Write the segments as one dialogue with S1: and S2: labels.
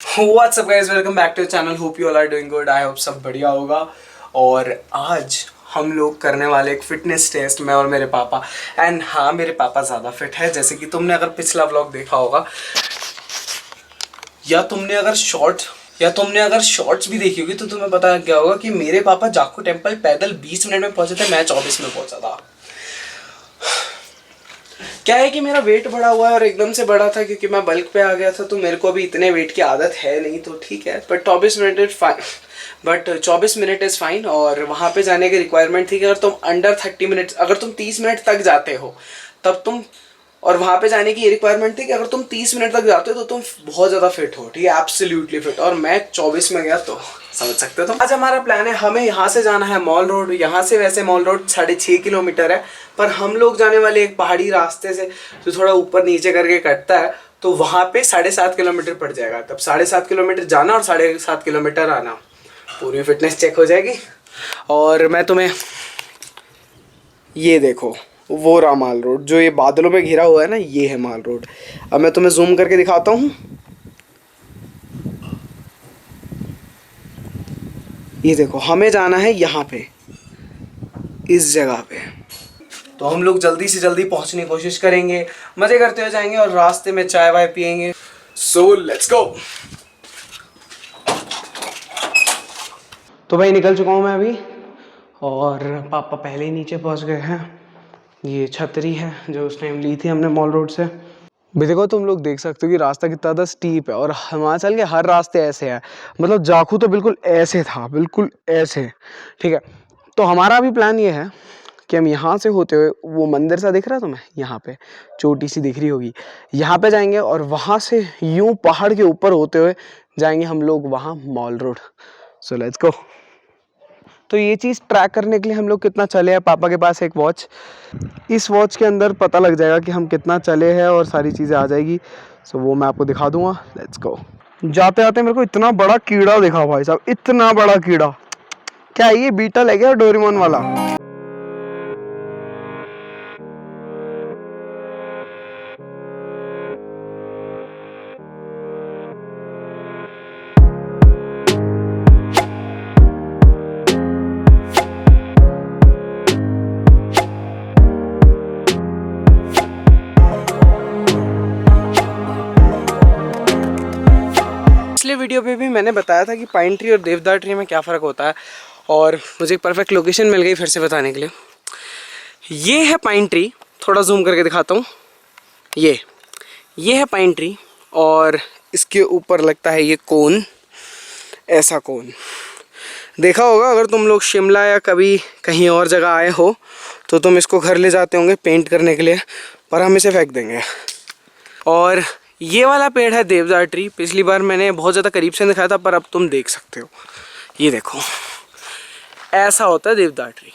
S1: What's up guys, welcome back to channel. Hope you all are doing good. I hope सब बढ़िया होगा। और आज हम लोग करने वाले एक फिटनेस टेस्ट, मैं और मेरे पापा। एंड हाँ, मेरे पापा ज़्यादा फिट है। जैसे कि तुमने अगर पिछला व्लॉग देखा होगा या तुमने अगर शॉर्ट्स भी देखी होगी तो तुम्हें पता क्या होगा कि मेरे पापा जाखू टेम्पल पैदल 20 मिनट में पहुंचे थे, मैं 24 में पहुंचा था। क्या है कि मेरा वेट बढ़ा हुआ है और एकदम से बढ़ा था क्योंकि मैं बल्क पे आ गया था, तो मेरे को अभी इतने वेट की आदत है नहीं, तो ठीक है। But 24 minute is fine. और वहाँ पे जाने की रिक्वायरमेंट थी कि अगर तुम अंडर 30 मिनट, अगर तुम 30 मिनट तक जाते हो तब तुम, और वहाँ पे जाने की ये रिक्वायरमेंट थी कि अगर तुम 30 मिनट तक जाते हो तो तुम बहुत ज़्यादा फिट हो, ठीक है, एब्सोल्युटली फिट। और मैं 24 में गया, तो समझ सकते हो तुम। आज हमारा प्लान है, हमें यहाँ से जाना है मॉल रोड। यहाँ से वैसे मॉल रोड 6.5 किलोमीटर है, पर हम लोग जाने वाले एक पहाड़ी रास्ते से जो थोड़ा ऊपर नीचे करके कटता है, तो वहाँ पे 7.5 किलोमीटर पड़ जाएगा। तब 7.5 किलोमीटर जाना और 7.5 किलोमीटर आना, पूरी फिटनेस चेक हो जाएगी। और मैं तुम्हें, ये देखो, वो रहा माल रोड जो ये बादलों में घिरा हुआ है ना, ये है माल रोड। अब मैं तुम्हें जूम करके दिखाता हूँ। ये देखो, हमें जाना है यहाँ पे, इस जगह पे। तो हम लोग जल्दी से जल्दी पहुँचने की कोशिश करेंगे, मज़े करते हुए जाएंगे और रास्ते में चाय वाय पियेंगे। So let's go. तो भाई निकल चुका हूँ मैं अभी, और पापा पहले ही नीचे पहुँच गए हैं। ये छतरी है जो उस टाइम ली थी हमने मॉल रोड से। भी देखो, तुम लोग देख सकते हो कि रास्ता कितना ज़्यादा स्टीप है, और हिमाचल के हर रास्ते ऐसे हैं। मतलब जाखू तो बिल्कुल ऐसे था, बिल्कुल ऐसे, ठीक है। तो हमारा अभी प्लान ये है कि हम यहाँ से होते हुए, वो मंदिर सा दिख रहा है तुम्हें, यहाँ पे छोटी सी दिख रही होगी, यहाँ पे जाएंगे और वहाँ से यूं पहाड़ के ऊपर होते हुए जाएंगे हम लोग वहाँ mall road. So let's go. तो ये चीज़ ट्रैक करने के लिए हम लोग कितना चले हैं, पापा के पास एक वॉच, इस वॉच के अंदर पता लग जाएगा कि हम कितना चले हैं और सारी चीज़ें आ जाएगी। सो वो मैं आपको दिखा दूंगा। Let's go. जाते जाते मेरे को इतना बड़ा कीड़ा दिखा भाई साहब, इतना बड़ा कीड़ा। क्या है ये, बीटल है क्या, डोरेमोन वाला? पिछले वीडियो पे भी मैंने बताया था कि पाइन ट्री और देवदार ट्री में क्या फ़र्क होता है, और मुझे एक परफेक्ट लोकेशन मिल गई फिर से बताने के लिए। ये है पाइन ट्री, थोड़ा जूम करके दिखाता हूँ। ये है पाइन ट्री, और इसके ऊपर लगता है ये कोन, ऐसा कोन देखा होगा अगर तुम लोग शिमला या कभी कहीं और जगह आए हो, तो तुम इसको घर ले जाते होंगे पेंट करने के लिए, पर हम इसे फेंक देंगे। और ये वाला पेड़ है देवदार ट्री। पिछली बार मैंने बहुत ज़्यादा करीब से दिखाया था, पर अब तुम देख सकते हो। ये देखो, ऐसा होता है देवदार ट्री,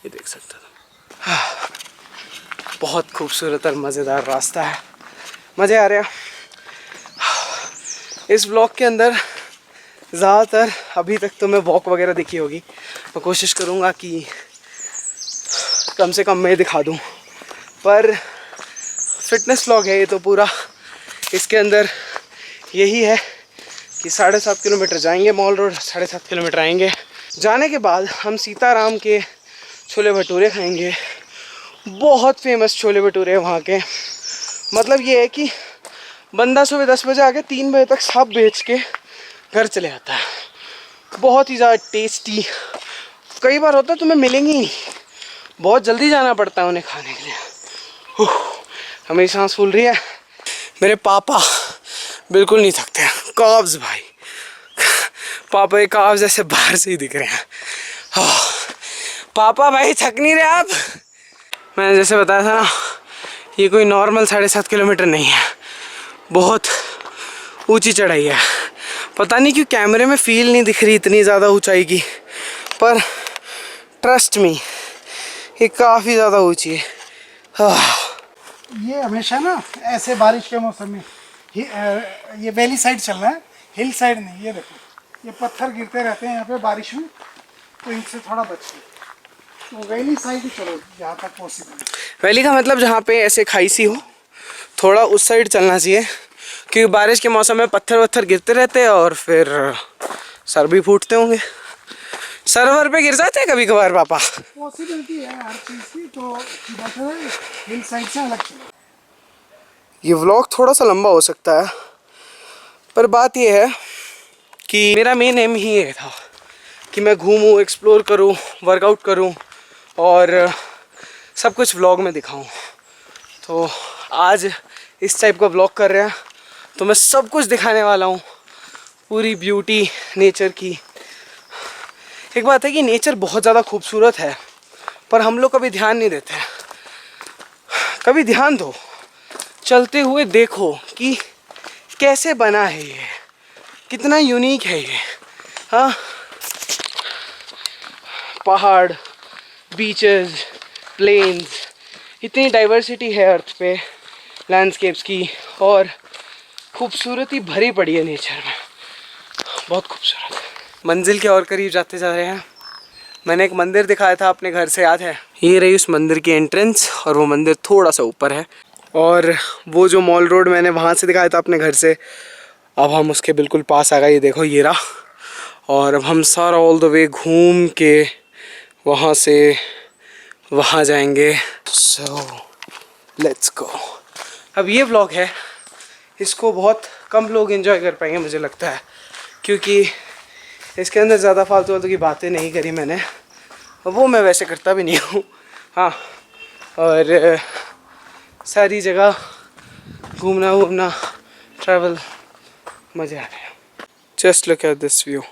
S1: ये देख सकते हो। बहुत खूबसूरत और मज़ेदार रास्ता है, मज़े आ रहे हैं। इस ब्लॉग के अंदर ज़्यादातर अभी तक तो मैं वॉक वगैरह दिखी होगी, मैं कोशिश करूँगा कि कम से कम मैं दिखा दूँ, पर फिटनेस व्लॉग है ये तो पूरा। इसके अंदर यही है कि 7.5 किलोमीटर जाएंगे मॉल रोड, 7.5 किलोमीटर आएंगे। जाने के बाद हम सीताराम के छोले भटूरे खाएंगे। बहुत फेमस छोले भटूरे हैं वहाँ के। मतलब ये है कि बंदा सुबह 10 बजे आके 3 बजे तक सब बेच के घर चले आता है। बहुत ही ज़्यादा टेस्टी। कई बार होता है तुम्हें मिलेंगे ही नहीं, बहुत जल्दी जाना पड़ता है उन्हें खाने के लिए। हमें सांस फूल रही है। मेरे पापा बिल्कुल नहीं थकते हैं। काब्स भाई, पापा के काब्स जैसे बाहर से ही दिख रहे हैं। पापा भाई, थक नहीं रहे आप? मैंने जैसे बताया था ना, ये कोई नॉर्मल 7.5 किलोमीटर नहीं है, बहुत ऊंची चढ़ाई है। पता नहीं क्यों कैमरे में फील नहीं दिख रही इतनी ज़्यादा ऊंचाई की, पर ट्रस्ट मी ये काफ़ी ज़्यादा ऊंची है।
S2: ये हमेशा ना ऐसे बारिश के मौसम में ये वैली साइड चल रहा है, हिल साइड नहीं। ये देखो, ये पत्थर गिरते रहते हैं यहाँ पे बारिश में, तो इनसे थोड़ा बचिए। तो वैली साइड ही चलो जहाँ तक पॉसिबल।
S1: वैली का मतलब जहाँ पे ऐसे खाई सी हो, थोड़ा उस साइड चलना चाहिए, क्योंकि बारिश के मौसम में पत्थर वत्थर गिरते रहते हैं और फिर सर भी फूटते होंगे। सर्वर पे गिर जाते हैं कभी कभार पापा।
S2: पॉसिबिलिटी है हर चीज़ की, तो हिल साइड से अलग चले।
S1: ये व्लॉग थोड़ा सा लंबा हो सकता है, पर बात ये है कि मेरा मेन एम ही ये था कि मैं घूमूं, एक्सप्लोर करूं, वर्कआउट करूं और सब कुछ व्लॉग में दिखाऊं। तो आज इस टाइप का व्लॉग कर रहे हैं, तो मैं सब कुछ दिखाने वाला हूं, पूरी ब्यूटी नेचर की। एक बात है कि नेचर बहुत ज़्यादा खूबसूरत है, पर हम लोग कभी ध्यान नहीं देते। कभी ध्यान दो, चलते हुए देखो कि कैसे बना है ये, कितना यूनिक है ये। हाँ, पहाड़, बीचेस, प्लेन्स, इतनी डाइवर्सिटी है अर्थ पे लैंडस्केप्स की, और खूबसूरती भरी पड़ी है नेचर में, बहुत खूबसूरत। मंजिल के और करीब जाते जा रहे हैं। मैंने एक मंदिर दिखाया था अपने घर से, याद है? ये रही उस मंदिर की एंट्रेंस, और वो मंदिर थोड़ा सा ऊपर है। और वो जो मॉल रोड मैंने वहाँ से दिखाया था अपने घर से, अब हम उसके बिल्कुल पास आ गए। ये देखो, ये रहा। और अब हम सारा ऑल द वे घूम के वहाँ से वहाँ जाएंगे। So let's go. अब ये व्लॉग है, इसको बहुत कम लोग एंजॉय कर पाएंगे मुझे लगता है, क्योंकि इसके अंदर ज़्यादा फालतू की बातें नहीं करी मैंने, और वो मैं वैसे करता भी नहीं हूँ। हाँ, और सारी जगह घूमना ट्रैवल, मज़े आ रहे हैं। Just look at this view,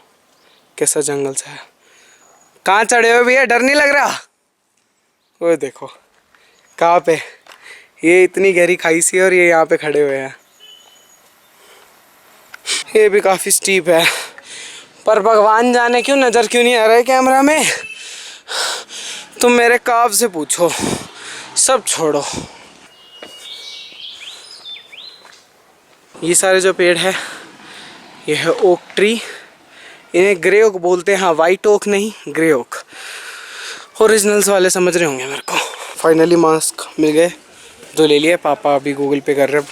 S1: कैसा जंगल सा है। कहाँ चढ़े हो भैया, डर नहीं लग रहा? वो देखो कहाँ पे, ये इतनी गहरी खाई सी है और ये यहाँ पे खड़े हुए हैं। ये भी काफ़ी स्टीप है, पर भगवान जाने क्यों नज़र क्यों नहीं आ रहा है कैमरा में। तुम मेरे काब से पूछो, सब छोड़ो। ये सारे जो पेड़ है, ये है ओक ट्री। इन्हें ग्रे ओक बोलते हैं। हाँ, वाइट ओक नहीं, ग्रे ओक। ओरिजिनल्स वाले समझ रहे होंगे मेरे को। फाइनली मास्क मिल गए, तो ले लिए। पापा अभी गूगल पे कर रहे हैं।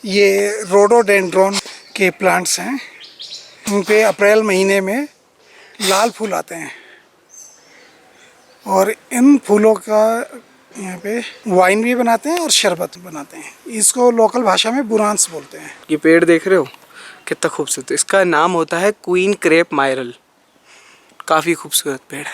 S2: ये रोडोडेंड्रॉन के प्लांट्स हैं। इन पे अप्रैल महीने में लाल फूल आते हैं, और इन फूलों का यहाँ पे वाइन भी बनाते हैं और शरबत बनाते हैं। इसको लोकल भाषा में बुरांस बोलते हैं।
S1: ये पेड़ देख रहे हो कितना खूबसूरत है। इसका नाम होता है क्वीन क्रेप मायरल। काफ़ी खूबसूरत पेड़ है।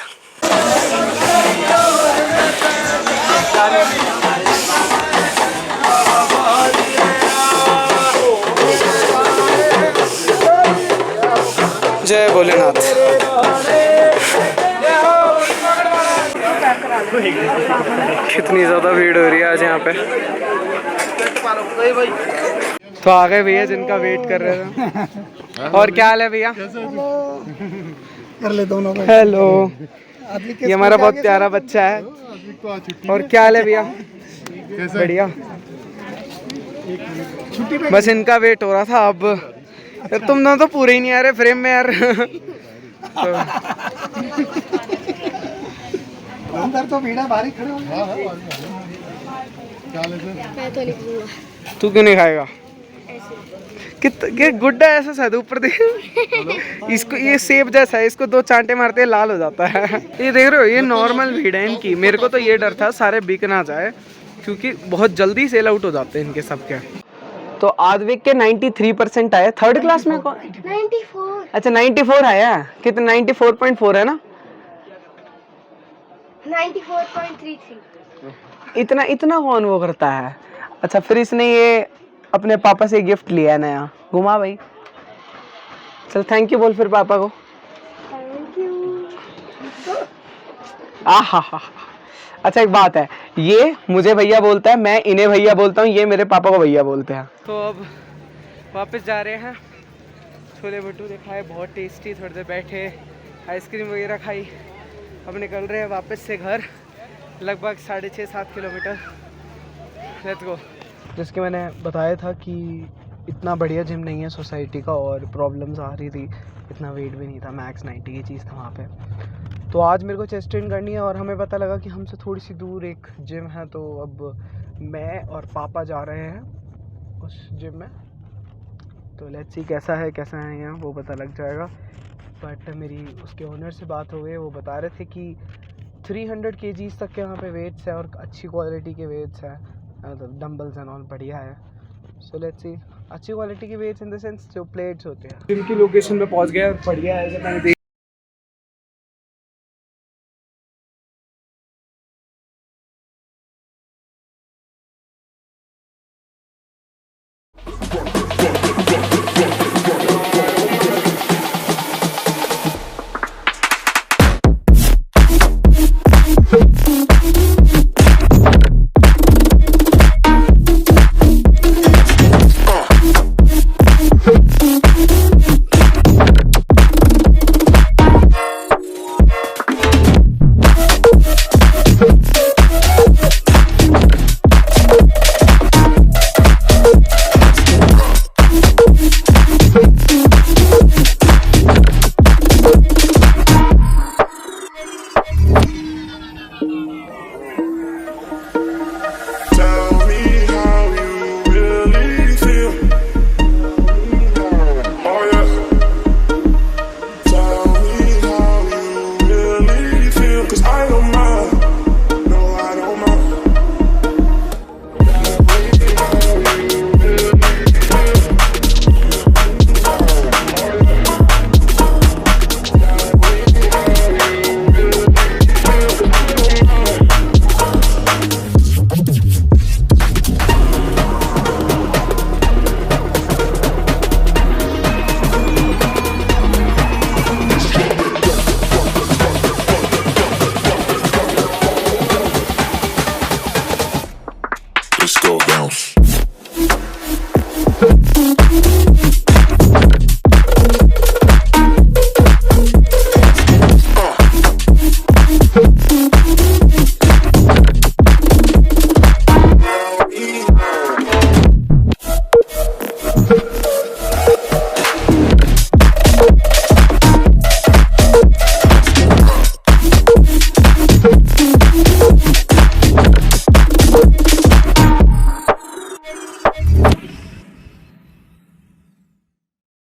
S1: जय भोलेनाथ। कितनी ज़्यादा भीड़ हो रही है आज यहाँ पे। तो आ गए भैया जिनका वेट कर रहे थे। और क्या हाल है भैया?
S2: कर ले दोनों को।
S1: हेलो, ये हमारा बहुत प्यारा बच्चा है। और क्या हाल है भैया? बढ़िया। बस इनका वेट हो रहा था। अब यार तुम दोनों तो पूरे ही नहीं आ रहे फ्रेम में यार।
S2: अंदर तो भीड़ है, बाहर खड़े हो।
S1: तू क्यों नहीं खाएगा? ये गुड्डा ऐसा शायद ऊपर देख। इसको ये सेब जैसा है, इसको दो चांटे मारते हैं लाल हो जाता है। ये देख रहे हो, ये नॉर्मल भीड़ है इनकी। मेरे को तो ये डर था सारे बिक ना जाए, क्योंकि बहुत जल्दी सेल आउट हो जाते हैं इनके सबके। तो आद्विक के 93% आए। थर्ड क्लास में कौन?
S3: 94।
S1: अच्छा 94 आया। कितना? 94.4 है ना?
S3: 94.33।
S1: इतना इतना कौन वो करता है? अच्छा, फिर इसने ये अपने पापा से गिफ्ट लिया नया। घुमा भाई, चल थैंक यू बोल फिर पापा को।
S3: Thank you.
S1: आहा। अच्छा एक बात है, ये मुझे भैया बोलता है, मैं इन्हें भैया बोलता हूँ, ये मेरे पापा को भैया बोलते हैं। तो अब वापस जा रहे हैं। छोले भटूरे खाए, बहुत टेस्टी। थोड़ी देर बैठे, आइसक्रीम वगैरह खाई। अब निकल रहे हैं वापस से घर, लगभग 6.5-7 किलोमीटर। Let's go. जिसके मैंने बताया था कि इतना बढ़िया जिम नहीं है सोसाइटी का, और प्रॉब्लम्स आ रही थी। इतना वेट भी नहीं था, मैक्स 90 की चीज़ था वहाँ पे। तो आज मेरे को चेस्ट ट्रेन करनी है, और हमें पता लगा कि हमसे थोड़ी सी दूर एक जिम है। तो अब मैं और पापा जा रहे हैं उस जिम में। तो लेट्स सी कैसा है यहाँ, वो पता लग जाएगा। बट मेरी उसके ओनर से बात हो गई, वो बता रहे थे कि 300 kgs तक के वहाँ पे वेट्स है और अच्छी क्वालिटी के वेट्स हैं, मतलब डंबल्स एंड ऑल बढ़िया है। सो लेट्स सी, अच्छी क्वालिटी के वेट्स इन द सेंस जो प्लेट्स होते हैं। जिम की लोकेशन पे पहुँच गया, बढ़िया है, जब मैंने